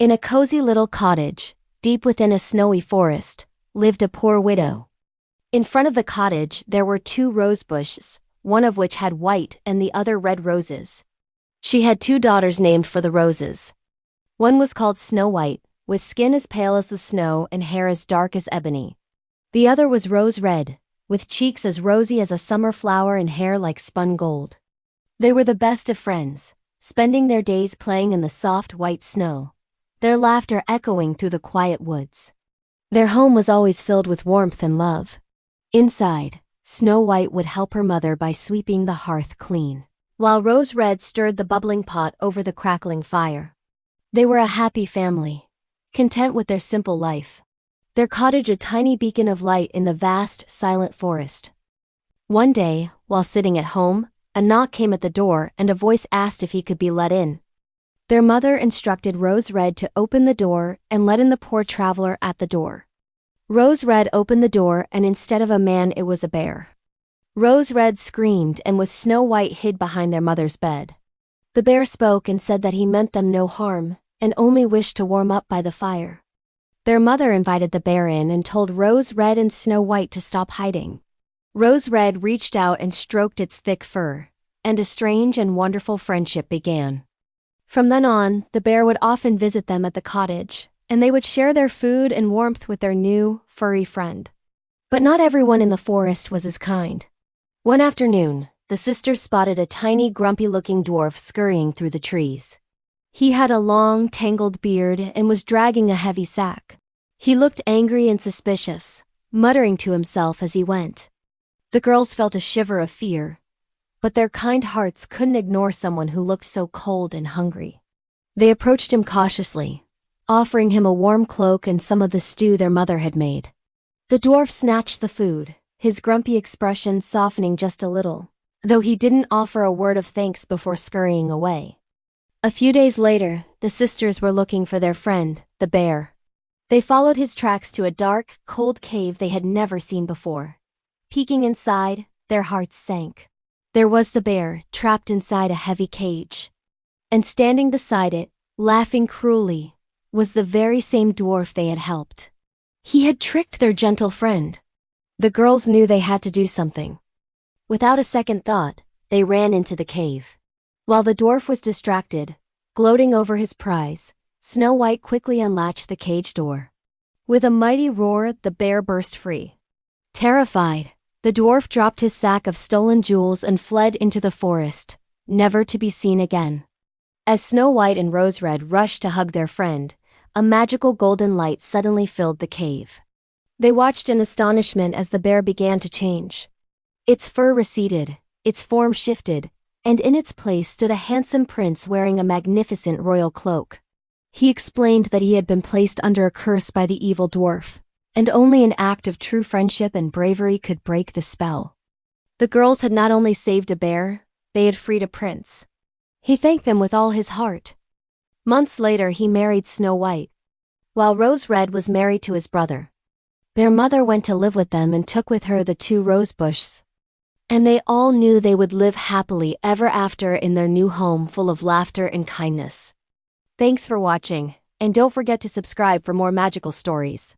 In a cozy little cottage, deep within a snowy forest, lived a poor widow. In front of the cottage there were 2 rose bushes, one of which had white and the other red roses. She had 2 daughters named for the roses. One was called Snow White, with skin as pale as the snow and hair as dark as ebony. The other was Rose Red, with cheeks as rosy as a summer flower and hair like spun gold. They were the best of friends, spending their days playing in the soft white snow, their laughter echoing through the quiet woods. Their home was always filled with warmth and love. Inside, Snow White would help her mother by sweeping the hearth clean, while Rose Red stirred the bubbling pot over the crackling fire. They were a happy family, content with their simple life. Their cottage a tiny beacon of light in the vast, silent forest. One day, while sitting at home, a knock came at the door and a voice asked if he could be let in. Their mother instructed Rose Red to open the door and let in the poor traveler at the door. Rose Red opened the door and instead of a man it was a bear. Rose Red screamed and with Snow White hid behind their mother's bed. The bear spoke and said that he meant them no harm, and only wished to warm up by the fire. Their mother invited the bear in and told Rose Red and Snow White to stop hiding. Rose Red reached out and stroked its thick fur, and a strange and wonderful friendship began. From then on, the bear would often visit them at the cottage, and they would share their food and warmth with their new, furry friend. But not everyone in the forest was as kind. One afternoon, the sisters spotted a tiny, grumpy-looking dwarf scurrying through the trees. He had a long, tangled beard and was dragging a heavy sack. He looked angry and suspicious, muttering to himself as he went. The girls felt a shiver of fear, but their kind hearts couldn't ignore someone who looked so cold and hungry. They approached him cautiously, offering him a warm cloak and some of the stew their mother had made. The dwarf snatched the food, his grumpy expression softening just a little, though he didn't offer a word of thanks before scurrying away. A few days later, the sisters were looking for their friend, the bear. They followed his tracks to a dark, cold cave they had never seen before. Peeking inside, their hearts sank. There was the bear, trapped inside a heavy cage. And standing beside it, laughing cruelly, was the very same dwarf they had helped. He had tricked their gentle friend. The girls knew they had to do something. Without a second thought, they ran into the cave. While the dwarf was distracted, gloating over his prize, Snow White quickly unlatched the cage door. With a mighty roar, the bear burst free. Terrified, the dwarf dropped his sack of stolen jewels and fled into the forest, never to be seen again. As Snow White and Rose Red rushed to hug their friend, a magical golden light suddenly filled the cave. They watched in astonishment as the bear began to change. Its fur receded, its form shifted, and in its place stood a handsome prince wearing a magnificent royal cloak. He explained that he had been placed under a curse by the evil dwarf, and only an act of true friendship and bravery could break the spell. The girls had not only saved a bear, they had freed a prince. He thanked them with all his heart. Months later he married Snow White, while Rose Red was married to his brother. Their mother went to live with them and took with her the 2 rose bushes. And they all knew they would live happily ever after in their new home full of laughter and kindness. Thanks for watching, and don't forget to subscribe for more magical stories.